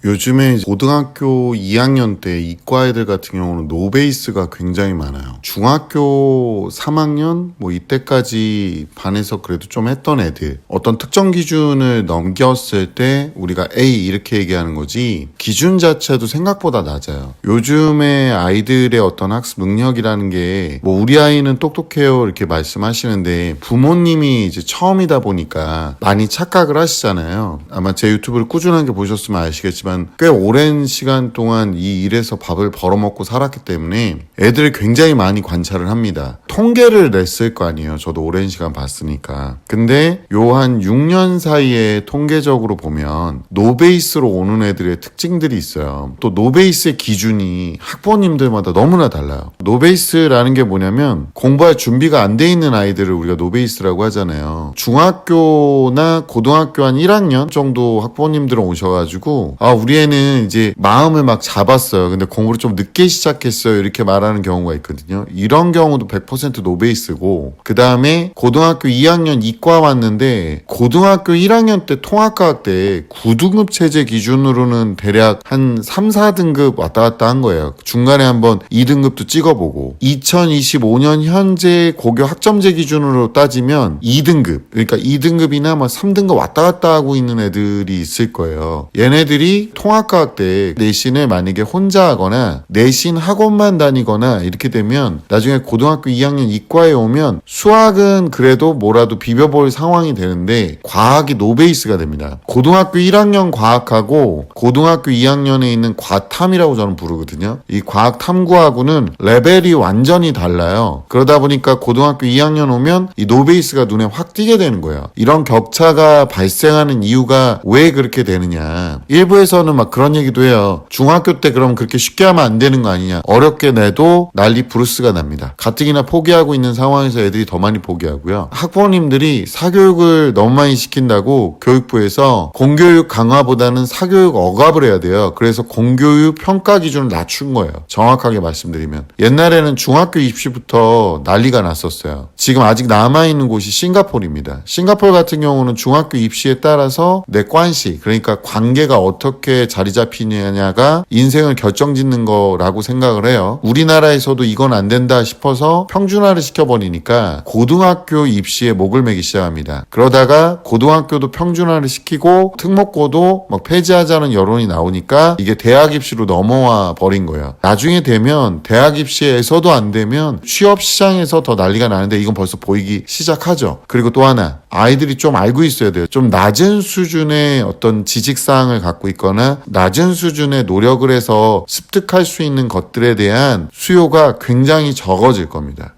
요즘에 고등학교 2학년 때 이과 애들 같은 경우는 노베이스가 굉장히 많아요. 중학교 3학년 이때까지 반에서 그래도 좀 했던 애들, 어떤 특정 기준을 넘겼을 때 우리가 A 이렇게 얘기하는 거지 기준 자체도 생각보다 낮아요. 요즘에 아이들의 어떤 학습 능력이라는 게 우리 아이는 똑똑해요 이렇게 말씀하시는데 부모님이 이제 처음이다 보니까 많이 착각을 하시잖아요. 아마 제 유튜브를 꾸준하게 보셨으면 아시겠지만 꽤 오랜 시간 동안 이 일에서 밥을 벌어먹고 살았기 때문에 애들을 굉장히 많이 관찰을 합니다. 통계를 냈을 거 아니에요. 저도 오랜 시간 봤으니까. 근데 요 한 6년 사이에 통계적으로 보면 노베이스로 오는 애들의 특징들이 있어요. 또 노베이스의 기준이 학부모님들마다 너무나 달라요. 노베이스라는 게 뭐냐면 공부할 준비가 안 돼 있는 아이들을 우리가 노베이스라고 하잖아요. 중학교나 고등학교 한 1학년 정도 학부모님들은 오셔가지고 우리 애는 이제 마음을 막 잡았어요. 근데 공부를 좀 늦게 시작했어요. 이렇게 말하는 경우가 있거든요. 이런 경우도 100% 노베이스고, 그 다음에 고등학교 2학년 이과 왔는데 고등학교 1학년 때 통합과학 때 9등급 체제 기준으로는 대략 한 3, 4등급 왔다 갔다 한 거예요. 중간에 한번 2등급도 찍어보고 2025년 현재 고교 학점제 기준으로 따지면 2등급, 그러니까 2등급이나 3등급 왔다 갔다 하고 있는 애들이 있을 거예요. 얘네들이 통합과학 때 내신을 만약에 혼자 하거나 내신 학원만 다니거나 이렇게 되면 나중에 고등학교 2학년 이과에 오면 수학은 그래도 뭐라도 비벼볼 상황이 되는데 과학이 노베이스가 됩니다. 고등학교 1학년 과학하고 고등학교 2학년에 있는 과탐이라고 저는 부르거든요. 이 과학 탐구하고는 레벨이 완전히 달라요. 그러다 보니까 고등학교 2학년 오면 이 노베이스가 눈에 확 띄게 되는 거예요. 이런 격차가 발생하는 이유가 왜 그렇게 되느냐. 일부에서는 막 그런 얘기도 해요. 중학교 때 그럼 그렇게 쉽게 하면 안 되는 거 아니냐. 어렵게 내도 난리 부르스가 납니다. 가뜩이나 포기하고 있는 상황에서 애들이 더 많이 포기하고요. 학부모님들이 사교육을 너무 많이 시킨다고 교육부에서 공교육 강화보다는 사교육 억압을 해야 돼요. 그래서 공교육 평가 기준을 낮춘 거예요. 정확하게 말씀드리면. 옛날에는 중학교 입시부터 난리가 났었어요. 지금 아직 남아있는 곳이 싱가포르입니다. 싱가포르 같은 경우는 중학교 입시에 따라서 내 관시, 그러니까 관계가 어떻게 자리 잡히느냐가 인생을 결정짓는 거라고 생각을 해요. 우리나라에서도 이건 안 된다 싶어서 평준화를 시켜버리니까 고등학교 입시에 목을 매기 시작합니다. 그러다가 고등학교도 평준화를 시키고 특목고도 폐지하자는 여론이 나오니까 이게 대학 입시로 넘어와 버린 거예요. 나중에 되면 대학 입시에서도 안 되면 취업 시장에서 더 난리가 나는데 이건 벌써 보이기 시작하죠. 그리고 또 하나, 아이들이 좀 알고 있어야 돼요. 좀 낮은 수준의 어떤 지식사항을 갖고 있거나 낮은 수준의 노력을 해서 습득할 수 있는 것들에 대한 수요가 굉장히 적어질 겁니다.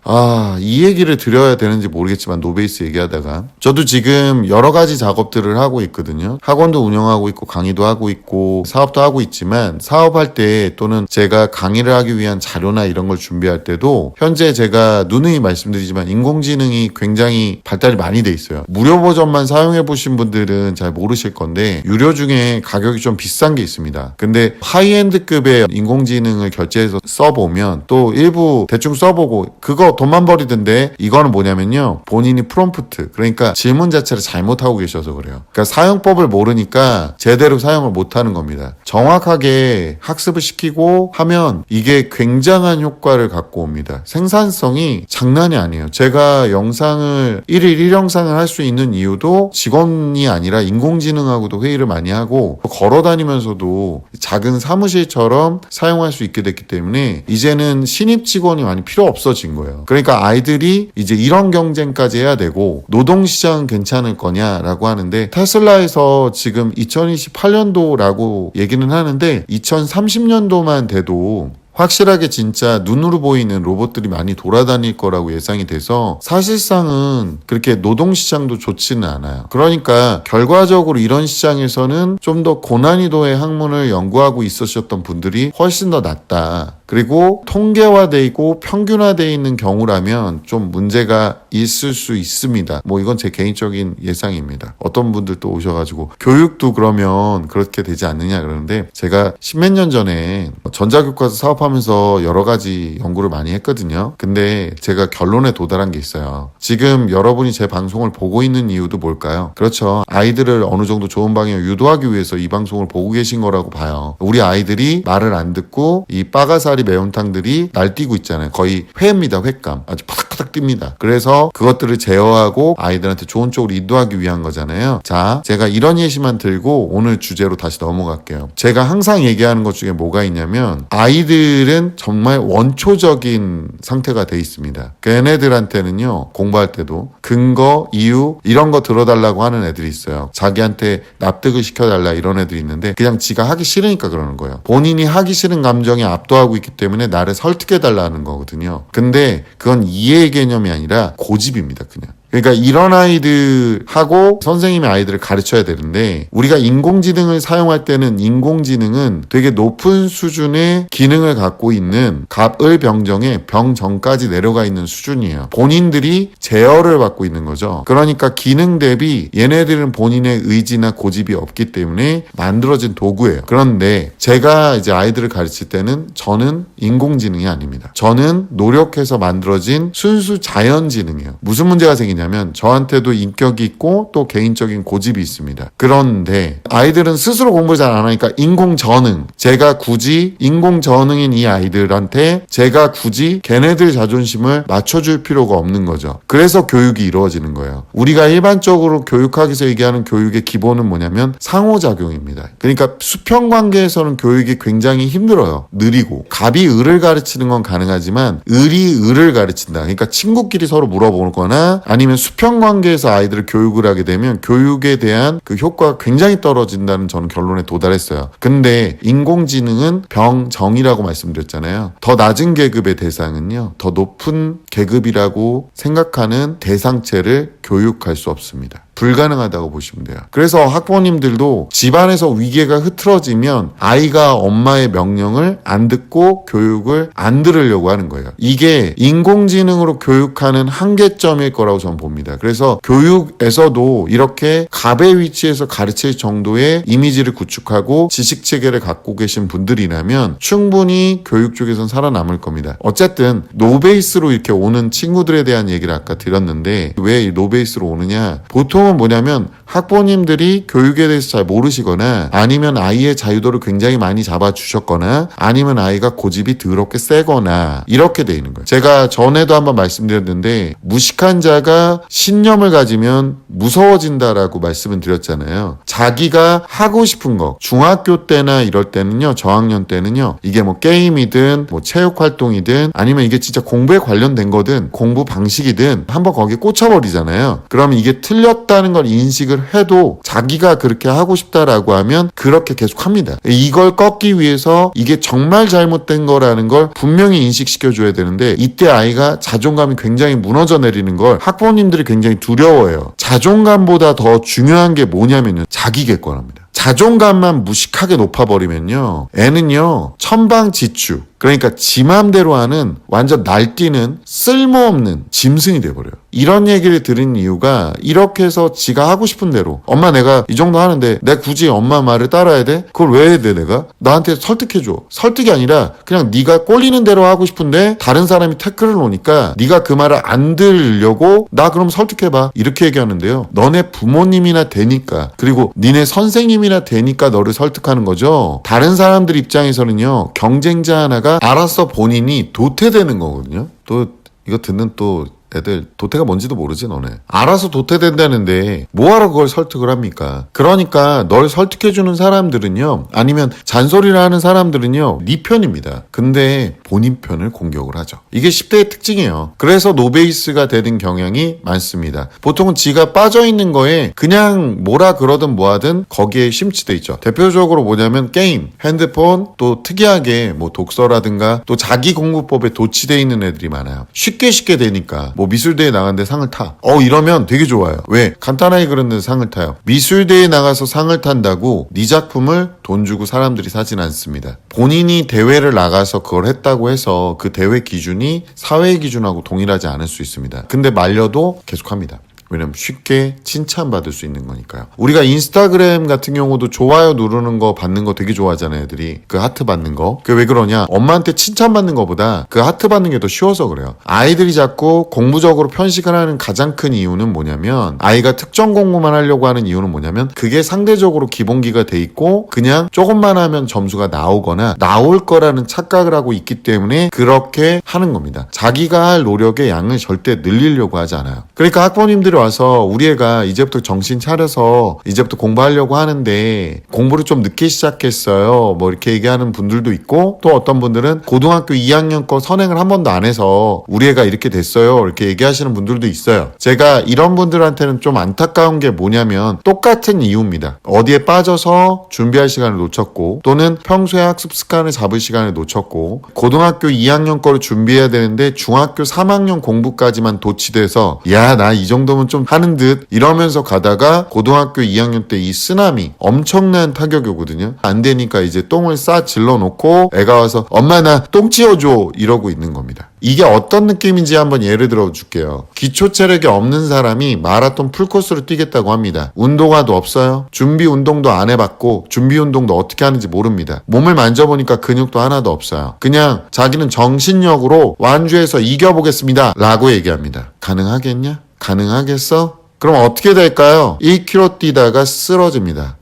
이 얘기를 드려야 되는지 모르겠지만 노베이스 얘기하다가 저도 지금 여러 가지 작업들을 하고 있거든요. 학원도 운영하고 있고 강의도 하고 있고 사업도 하고 있지만 사업할 때 또는 제가 강의를 하기 위한 자료나 이런 걸 준비할 때도 현재 제가 누누이 말씀드리지만 인공지능이 굉장히 발달이 많이 돼 있어요. 무료 버전만 사용해 보신 분들은 잘 모르실 건데 유료 중에 가격이 좀 비싼 게 있습니다. 근데 하이엔드급의 인공지능을 결제해서 써보면 또 일부 대충 써보고 그거 돈만 버리던데 이거는 뭐냐면요. 본인이 프롬프트, 그러니까 질문 자체를 잘못하고 계셔서 그래요. 그러니까 사용법을 모르니까 제대로 사용을 못하는 겁니다. 정확하게 학습을 시키고 하면 이게 굉장한 효과를 갖고 옵니다. 생산성이 장난이 아니에요. 제가 영상을 1일 1영상을 할 수 있는 이유도 직원이 아니라 인공지능하고도 회의를 많이 하고 걸어다니면서도 작은 사무실처럼 사용할 수 있게 됐기 때문에 이제는 신입 직원이 많이 필요 없어진 거예요. 그러니까 아이들이 이제 이런 경쟁까지 해야 되고 노동시장은 괜찮을 거냐라고 하는데 테슬라에서 지금 2028년도라고 얘기는 하는데 2030년도만 돼도 확실하게 진짜 눈으로 보이는 로봇들이 많이 돌아다닐 거라고 예상이 돼서 사실상은 그렇게 노동시장도 좋지는 않아요. 그러니까 결과적으로 이런 시장에서는 좀 더 고난이도의 학문을 연구하고 있으셨던 분들이 훨씬 더 낫다. 그리고 통계화돼 있고 평균화돼 있는 경우라면 좀 문제가 있을 수 있습니다. 뭐 이건 제 개인적인 예상입니다. 어떤 분들 또 오셔가지고 교육도 그러면 그렇게 되지 않느냐 그러는데, 제가 십몇 년 전에 전자교과서 사업하면서 여러 가지 연구를 많이 했거든요. 근데 제가 결론에 도달한 게 있어요. 지금 여러분이 제 방송을 보고 있는 이유도 뭘까요? 그렇죠. 아이들을 어느 정도 좋은 방향으로 유도하기 위해서 이 방송을 보고 계신 거라고 봐요. 우리 아이들이 말을 안 듣고 이 빠가사리 매운탕들이 날뛰고 있잖아요. 거의 회입니다. 횟감. 아주 파닥파닥 뜁니다. 그래서 그것들을 제어하고 아이들한테 좋은 쪽으로 인도하기 위한 거잖아요. 자, 제가 이런 예시만 들고 오늘 주제로 다시 넘어갈게요. 제가 항상 얘기하는 것 중에 뭐가 있냐면, 아이들은 정말 원초적인 상태가 돼 있습니다. 걔네들한테는요, 공부할 때도 근거, 이유 이런 거 들어달라고 하는 애들이 있어요. 자기한테 납득을 시켜달라 이런 애들이 있는데, 그냥 지가 하기 싫으니까 그러는 거예요. 본인이 하기 싫은 감정이 압도하고 있기 때문에 나를 설득해달라는 거거든요. 근데 그건 이해의 개념이 아니라 고집입니다, 그냥. 그러니까 이런 아이들하고 선생님이 아이들을 가르쳐야 되는데, 우리가 인공지능을 사용할 때는 인공지능은 되게 높은 수준의 기능을 갖고 있는 갑을병정의 병정까지 내려가 있는 수준이에요. 본인들이 제어를 받고 있는 거죠. 그러니까 기능 대비 얘네들은 본인의 의지나 고집이 없기 때문에 만들어진 도구예요. 그런데 제가 이제 아이들을 가르칠 때는 저는 인공지능이 아닙니다. 저는 노력해서 만들어진 순수 자연지능이에요. 무슨 문제가 생기냐 면, 저한테도 인격이 있고 또 개인적인 고집이 있습니다. 그런데 아이들은 스스로 공부를 잘 안 하니까 인공지능, 제가 굳이 인공지능인 이 아이들한테 제가 굳이 걔네들 자존심을 맞춰줄 필요가 없는 거죠. 그래서 교육이 이루어지는 거예요. 우리가 일반적으로 교육학에서 얘기하는 교육의 기본은 뭐냐면 상호작용입니다. 그러니까 수평관계에서는 교육이 굉장히 힘들어요. 느리고. 갑이 을을 가르치는 건 가능하지만 을이 을을 가르친다. 그러니까 친구끼리 서로 물어보거나 아니면 수평관계에서 아이들을 교육을 하게 되면 교육에 대한 그 효과가 굉장히 떨어진다는 저는 결론에 도달했어요. 근데 인공지능은 병정이라고 말씀드렸잖아요. 더 낮은 계급의 대상은요, 더 높은 계급이라고 생각하는 대상체를 교육할 수 없습니다. 불가능하다고 보시면 돼요. 그래서 학부모님들도 집안에서 위계가 흐트러지면 아이가 엄마의 명령을 안 듣고 교육을 안 들으려고 하는 거예요. 이게 인공지능으로 교육하는 한계점일 거라고 저는 봅니다. 그래서 교육에서도 이렇게 갑의 위치에서 가르칠 정도의 이미지를 구축하고 지식체계를 갖고 계신 분들이라면 충분히 교육 쪽에선 살아남을 겁니다. 어쨌든 노베이스로 이렇게 오는 친구들에 대한 얘기를 아까 드렸는데, 왜 노베이스로 오느냐, 보통은 뭐냐면 학부모님들이 교육에 대해서 잘 모르시거나, 아니면 아이의 자유도를 굉장히 많이 잡아주셨거나, 아니면 아이가 고집이 더럽게 세거나, 이렇게 돼 있는 거예요. 제가 전에도 한번 말씀드렸는데, 무식한 자가 신념을 가지면 무서워진다라고 말씀을 드렸잖아요. 자기가 하고 싶은 거, 중학교 때나 이럴 때는요, 저학년 때는요, 이게 뭐 게임이든 뭐 체육활동이든 아니면 이게 진짜 공부에 관련된 거든 공부 방식이든 한번 거기에 꽂혀버리잖아요. 그러면 이게 틀렸다는 걸 인식을 해도 자기가 그렇게 하고 싶다라고 하면 그렇게 계속 합니다. 이걸 꺾기 위해서 이게 정말 잘못된 거라는 걸 분명히 인식시켜줘야 되는데, 이때 아이가 자존감이 굉장히 무너져 내리는 걸 학부모님들이 굉장히 두려워해요. 자존감보다 더 중요한 게 뭐냐면요, 자기 객관화입니다. 자존감만 무식하게 높아버리면요, 애는요 천방지축, 그러니까 지 맘대로 하는 완전 날뛰는 쓸모없는 짐승이 돼버려요. 이런 얘기를 들은 이유가, 이렇게 해서 지가 하고 싶은 대로, 엄마 내가 이 정도 하는데 내가 굳이 엄마 말을 따라야 돼? 그걸 왜 해야 돼? 내가 나한테 설득해줘. 설득이 아니라 그냥 네가 꼴리는 대로 하고 싶은데 다른 사람이 태클을 놓으니까 네가 그 말을 안 들으려고 나 그럼 설득해봐, 이렇게 얘기하는데요, 너네 부모님이나 되니까, 그리고 니네 선생님이나 되니까 너를 설득하는 거죠. 다른 사람들 입장에서는요, 경쟁자 하나가 알아서 본인이 도태되는 거거든요. 또 이거 듣는 또 애들 도태가 뭔지도 모르지. 너네 알아서 도태된다는데 뭐하러 그걸 설득을 합니까? 그러니까 널 설득해주는 사람들은요, 아니면 잔소리를 하는 사람들은요, 네 편입니다. 근데 본인 편을 공격을 하죠. 이게 10대의 특징이에요. 그래서 노베이스가 되는 경향이 많습니다. 보통은 지가 빠져있는 거에 그냥 뭐라 그러든 뭐하든 거기에 심취돼 있죠. 대표적으로 뭐냐면 게임, 핸드폰, 또 특이하게 뭐 독서라든가 또 자기 공부법에 도취돼 있는 애들이 많아요. 쉽게 되니까 뭐 미술대회 나갔는데 상을 타. 이러면 되게 좋아요. 왜? 간단하게 그렸는데 상을 타요. 미술대회에 나가서 상을 탄다고 네 작품을 돈 주고 사람들이 사진 않습니다. 본인이 대회를 나가서 그걸 했다고 해서 그 대회 기준이 사회 기준하고 동일하지 않을 수 있습니다. 근데 말려도 계속합니다. 왜냐면 쉽게 칭찬받을 수 있는 거니까요. 우리가 인스타그램 같은 경우도 좋아요 누르는 거 받는 거 되게 좋아하잖아요, 애들이. 그 하트 받는 거. 그게 왜 그러냐? 엄마한테 칭찬받는 거보다 그 하트 받는 게 더 쉬워서 그래요. 아이들이 자꾸 공부적으로 편식을 하는 가장 큰 이유는 뭐냐면, 아이가 특정 공부만 하려고 하는 이유는 뭐냐면, 그게 상대적으로 기본기가 돼 있고 그냥 조금만 하면 점수가 나오거나 나올 거라는 착각을 하고 있기 때문에 그렇게 하는 겁니다. 자기가 할 노력의 양을 절대 늘리려고 하지 않아요. 그러니까 학부모님들이 와서 우리 애가 이제부터 정신 차려서 이제부터 공부하려고 하는데 공부를 좀 늦게 시작했어요, 뭐 이렇게 얘기하는 분들도 있고, 또 어떤 분들은 고등학교 2학년 거 선행을 한 번도 안 해서 우리 애가 이렇게 됐어요, 이렇게 얘기하시는 분들도 있어요. 제가 이런 분들한테는 좀 안타까운 게 뭐냐면 똑같은 이유입니다. 어디에 빠져서 준비할 시간을 놓쳤고, 또는 평소에 학습 습관을 잡을 시간을 놓쳤고, 고등학교 2학년 거를 준비해야 되는데 중학교 3학년 공부까지만 도취돼서 야, 나 이 정도면 좀 하는 듯 이러면서 가다가 고등학교 2학년 때 이 쓰나미 엄청난 타격이 오거든요. 안 되니까 이제 똥을 싸 질러 놓고 애가 와서 엄마 나 똥 치워줘 이러고 있는 겁니다. 이게 어떤 느낌인지 한번 예를 들어 줄게요. 기초 체력이 없는 사람이 마라톤 풀코스로 뛰겠다고 합니다. 운동화도 없어요. 준비 운동도 안 해봤고 준비 운동도 어떻게 하는지 모릅니다. 몸을 만져보니까 근육도 하나도 없어요. 그냥 자기는 정신력으로 완주해서 이겨보겠습니다 라고 얘기합니다. 가능하겠냐? 가능하겠어? 그럼 어떻게 될까요? 1km 뛰다가 쓰러집니다.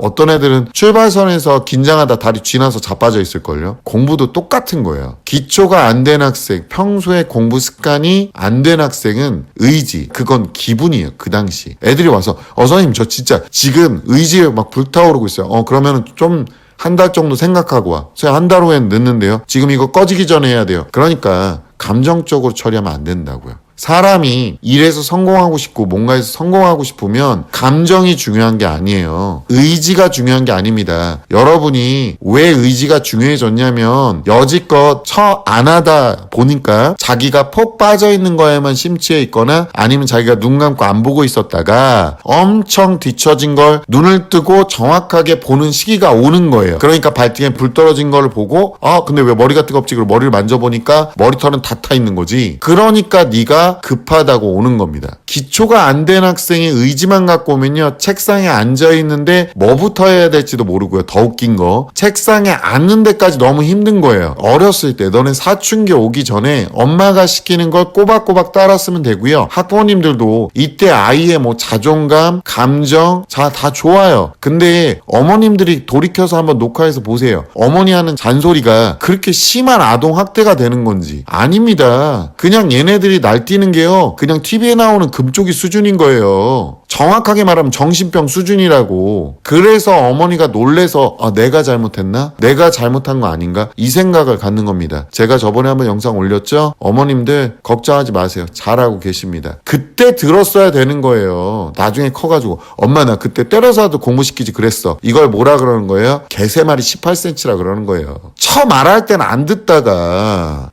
어떤 애들은 출발선에서 긴장하다 다리 쥐나서 자빠져 있을걸요? 공부도 똑같은 거예요. 기초가 안 된 학생, 평소에 공부 습관이 안 된 학생은 의지, 그건 기분이에요. 그 당시 애들이 와서 선생님 저 진짜 지금 의지에 막 불타오르고 있어요. 그러면은 좀 한 달 정도 생각하고 와. 제가 한 달 후엔 늦는데요. 지금 이거 꺼지기 전에 해야 돼요. 그러니까 감정적으로 처리하면 안 된다고요. 사람이 일에서 성공하고 싶고 뭔가에서 성공하고 싶으면 감정이 중요한 게 아니에요. 의지가 중요한 게 아닙니다. 여러분이 왜 의지가 중요해졌냐면 여지껏 안 하다 보니까 자기가 폭 빠져 있는 거에만 심취해 있거나 아니면 자기가 눈 감고 안 보고 있었다가 엄청 뒤처진 걸 눈을 뜨고 정확하게 보는 시기가 오는 거예요. 그러니까 발등에 불 떨어진 걸 보고 근데 왜 머리가 뜨겁지? 그리고 머리를 만져보니까 머리털은 다 타 있는 거지. 그러니까 네가 급하다고 오는 겁니다. 기초가 안 된 학생이 의지만 갖고 오면요, 책상에 앉아 있는데 뭐부터 해야 될지도 모르고요. 더 웃긴 거, 책상에 앉는 데까지 너무 힘든 거예요. 어렸을 때 너네 사춘기 오기 전에 엄마가 시키는 걸 꼬박꼬박 따랐으면 되고요. 학부모님들도 이때 아이의 뭐 자존감, 감정 다 좋아요. 근데 어머님들이 돌이켜서 한번 녹화해서 보세요. 어머니 하는 잔소리가 그렇게 심한 아동 학대가 되는 건지. 아닙니다. 그냥 얘네들이 날뛰는 게요, 그냥 TV에 나오는 금쪽이 수준인 거예요. 정확하게 말하면 정신병 수준이라고. 그래서 어머니가 놀래서 내가 잘못했나? 내가 잘못한 거 아닌가? 이 생각을 갖는 겁니다. 제가 저번에 한번 영상 올렸죠? 어머님들 걱정하지 마세요. 잘하고 계십니다. 그때 들었어야 되는 거예요. 나중에 커가지고 엄마 나 그때 때려서라도 공부시키지 그랬어. 이걸 뭐라 그러는 거예요? 개새말이 18cm라 그러는 거예요. 말할 때는 안 듣다가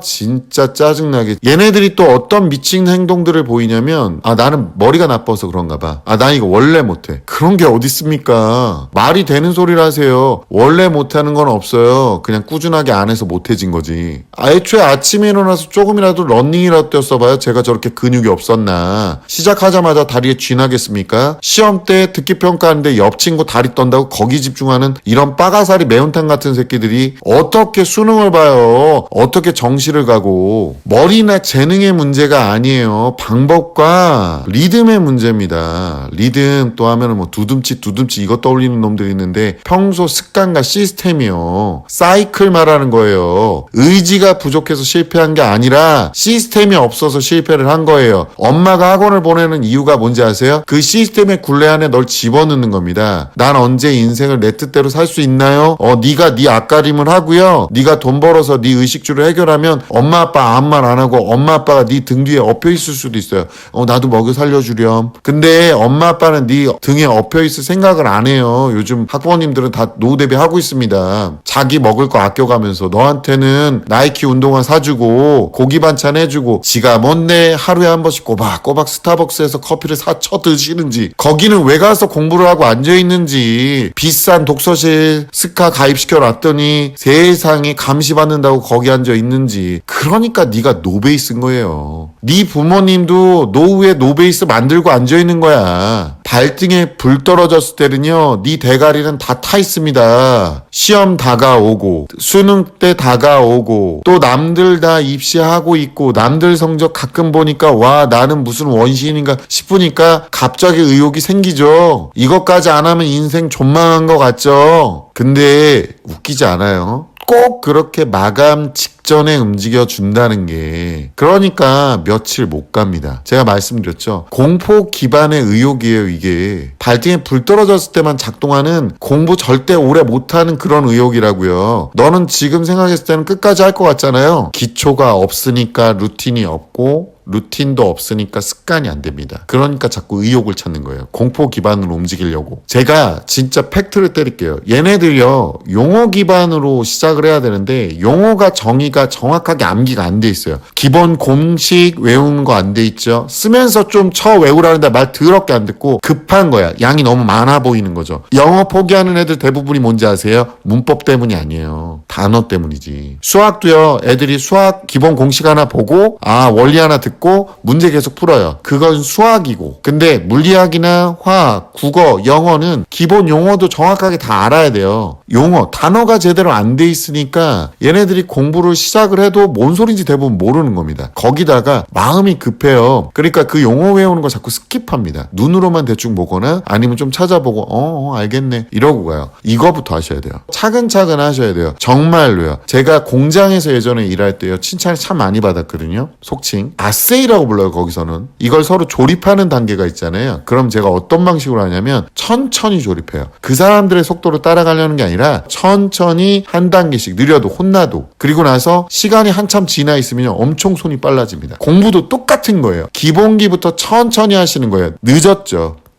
진짜 짜증나게. 얘네들이 또 어떤 미친 행동들을 보이냐면 나는 머리가 나빠서 그런가 봐. 난 이거 원래 못해. 그런 게 어디 있습니까? 말이 되는 소리를 하세요. 원래 못하는 건 없어요. 그냥 꾸준하게 안 해서 못해진 거지. 애초에 아침에 일어나서 조금이라도 러닝이라도 뛰었어봐요. 제가 저렇게 근육이 없었나. 시작하자마자 다리에 쥐나겠습니까? 시험 때 듣기평가하는데 옆 친구 다리 떤다고 거기 집중하는 이런 빠가사리 매운탕 같은 새끼들이 어떻게 수능을 봐요. 어떻게 정시를 가고. 머리나 재능의 문제가 아니에요. 방법과 리듬의 문제입니다. 리듬 또 하면은 뭐 두둠치 이거 떠올리는 놈들이 있는데 평소 습관과 시스템이요. 사이클 말하는 거예요. 의지가 부족해서 실패한 게 아니라 시스템이 없어서 실패를 한 거예요. 엄마가 학원을 보내는 이유가 뭔지 아세요? 그 시스템의 굴레 안에 널 집어넣는 겁니다. 난 언제 인생을 내 뜻대로 살 수 있나요? 네가 네 앞가림을 하고요. 네가 돈 벌어서 네 의식주를 해결하면 엄마 아빠 아무 말 안 하고 엄마 아빠가 네 등 뒤에 엎여 있을 수도 있어요. 나도 먹여 살려주렴. 근데 근데 엄마 아빠는 네 등에 엎여있을 생각을 안 해요. 요즘 학부모님들은 다 노후 대비하고 있습니다. 자기 먹을 거 아껴가면서 너한테는 나이키 운동화 사주고 고기 반찬 해주고 지가 뭔데 하루에 한 번씩 꼬박꼬박 스타벅스에서 커피를 사쳐 드시는지, 거기는 왜 가서 공부를 하고 앉아있는지, 비싼 독서실 스카 가입시켜놨더니 세상에 감시받는다고 거기 앉아있는지. 그러니까 네가 노베이스인 거예요. 네 부모님도 노후에 노베이스 만들고 앉아있는 거야. 발등에 불 떨어졌을 때는요, 네 대가리는 다 타 있습니다. 시험 다가오고 수능 때 다가오고 또 남들 다 입시하고 있고 남들 성적 가끔 보니까 와 나는 무슨 원시인인가 싶으니까 갑자기 의욕이 생기죠. 이것까지 안 하면 인생 존망한 것 같죠. 근데 웃기지 않아요? 꼭 그렇게 마감 직전에 움직여 준다는 게, 그러니까 며칠 못 갑니다. 제가 말씀드렸죠. 공포 기반의 의욕이에요. 이게 발등에 불 떨어졌을 때만 작동하는, 공부 절대 오래 못하는 그런 의욕이라고요. 너는 지금 생각했을 때는 끝까지 할 것 같잖아요. 기초가 없으니까 루틴이 없고 루틴도 없으니까 습관이 안 됩니다. 그러니까 자꾸 의욕을 찾는 거예요. 공포 기반으로 움직이려고. 제가 진짜 팩트를 때릴게요. 얘네들요, 용어 기반으로 시작을 해야 되는데 용어가 정의가 정확하게 암기가 안 돼 있어요. 기본 공식 외우는 거 안 돼 있죠. 쓰면서 좀 외우라는데 말 더럽게 안 듣고 급한 거야. 양이 너무 많아 보이는 거죠. 영어 포기하는 애들 대부분이 뭔지 아세요? 문법 때문이 아니에요. 단어 때문이지. 수학도요, 애들이 수학 기본 공식 하나 보고 원리 하나 듣고 문제 계속 풀어요. 그건 수학이고. 근데 물리학이나 화학, 국어, 영어는 기본 용어도 정확하게 다 알아야 돼요. 용어, 단어가 제대로 안 돼 있으니까 얘네들이 공부를 시작을 해도 뭔 소린지 대부분 모르는 겁니다. 거기다가 마음이 급해요. 그러니까 그 용어 외우는 거 자꾸 스킵합니다. 눈으로만 대충 보거나 아니면 좀 찾아보고 알겠네 이러고 가요. 이거부터 하셔야 돼요. 차근차근 하셔야 돼요. 정말로요. 제가 공장에서 예전에 일할 때요, 칭찬을 참 많이 받았거든요. 속칭 아세이라고 불러요. 거기서는 이걸 서로 조립하는 단계가 있잖아요. 그럼 제가 어떤 방식으로 하냐면 천천히 조립해요. 그 사람들의 속도로 따라가려는 게 아니라 천천히 한 단계씩, 느려도 혼나도. 그리고 나서 시간이 한참 지나 있으면 엄청 손이 빨라집니다. 공부도 똑같은 거예요. 기본기부터 천천히 하시는 거예요.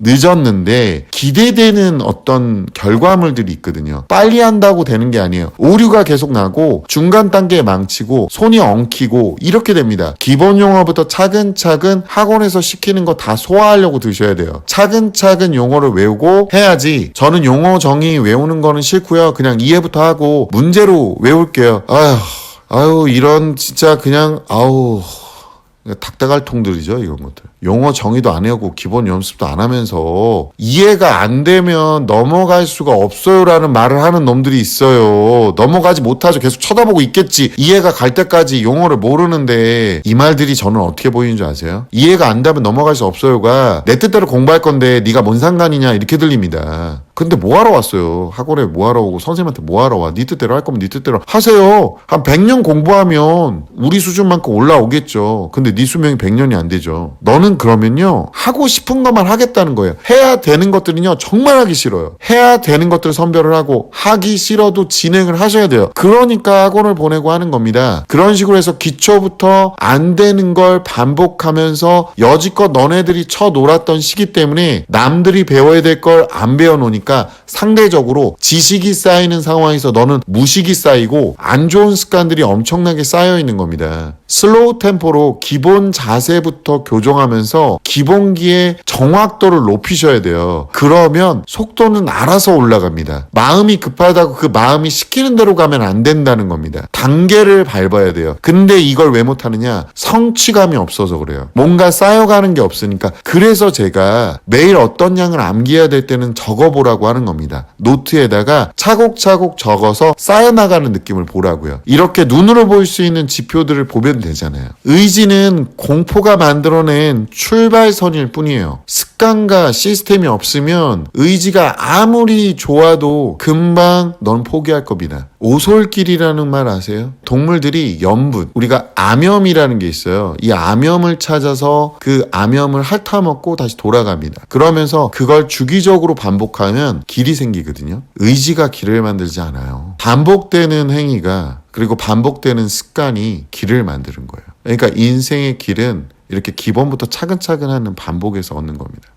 늦었는데 기대되는 어떤 결과물들이 있거든요. 빨리 한다고 되는 게 아니에요. 오류가 계속 나고 중간 단계에 망치고 손이 엉키고 이렇게 됩니다. 기본 용어부터 차근차근 학원에서 시키는 거 다 소화하려고 드셔야 돼요. 차근차근 용어를 외우고 해야지. 저는 용어 정의 외우는 거는 싫고요. 그냥 이해부터 하고 문제로 외울게요. 이런 진짜 그냥 닭다갈통들이죠, 이런 것들. 용어 정의도 안 해오고 기본 연습도 안 하면서 이해가 안 되면 넘어갈 수가 없어요라는 말을 하는 놈들이 있어요. 넘어가지 못하죠. 계속 쳐다보고 있겠지. 이해가 갈 때까지 용어를 모르는데. 이 말들이 저는 어떻게 보이는 줄 아세요? 이해가 안 되면 넘어갈 수 없어요가 내 뜻대로 공부할 건데 네가 뭔 상관이냐 이렇게 들립니다. 근데 뭐하러 왔어요? 학원에 뭐하러 오고 선생님한테 뭐하러 와? 네 뜻대로 할 거면 네 뜻대로 하세요. 한 100년 공부하면 우리 수준만큼 올라오겠죠. 근데 네 수명이 100년이 안 되죠. 너는 그러면요, 하고 싶은 것만 하겠다는 거예요. 해야 되는 것들은요 정말 하기 싫어요. 해야 되는 것들 선별을 하고 하기 싫어도 진행을 하셔야 돼요. 그러니까 학원을 보내고 하는 겁니다. 그런 식으로 해서 기초부터 안 되는 걸 반복하면서 여지껏 너네들이 쳐놀았던 시기 때문에 남들이 배워야 될 걸 안 배워놓으니까 상대적으로 지식이 쌓이는 상황에서 너는 무식이 쌓이고 안 좋은 습관들이 엄청나게 쌓여 있는 겁니다. 슬로우 템포로 기본 자세부터 교정하면서 기본기의 정확도를 높이셔야 돼요. 그러면 속도는 알아서 올라갑니다. 마음이 급하다고 그 마음이 시키는 대로 가면 안 된다는 겁니다. 단계를 밟아야 돼요. 근데 이걸 왜 못하느냐? 성취감이 없어서 그래요. 뭔가 쌓여가는 게 없으니까. 그래서 제가 매일 어떤 양을 암기해야 될 때는 적어보라고 하는 겁니다. 노트에다가 차곡차곡 적어서 쌓여나가는 느낌을 보라고요. 이렇게 눈으로 볼 수 있는 지표들을 보면 되잖아요. 의지는 공포가 만들어낸 출발선일 뿐이에요. 습관과 시스템이 없으면 의지가 아무리 좋아도 금방 넌 포기할 겁니다. 오솔길이라는 말 아세요? 동물들이 염분, 우리가 암염이라는 게 있어요. 이 암염을 찾아서 그 암염을 핥아먹고 다시 돌아갑니다. 그러면서 그걸 주기적으로 반복하면 길이 생기거든요. 의지가 길을 만들지 않아요. 반복되는 행위가, 그리고 반복되는 습관이 길을 만드는 거예요. 그러니까 인생의 길은 이렇게 기본부터 차근차근 하는 반복에서 얻는 겁니다.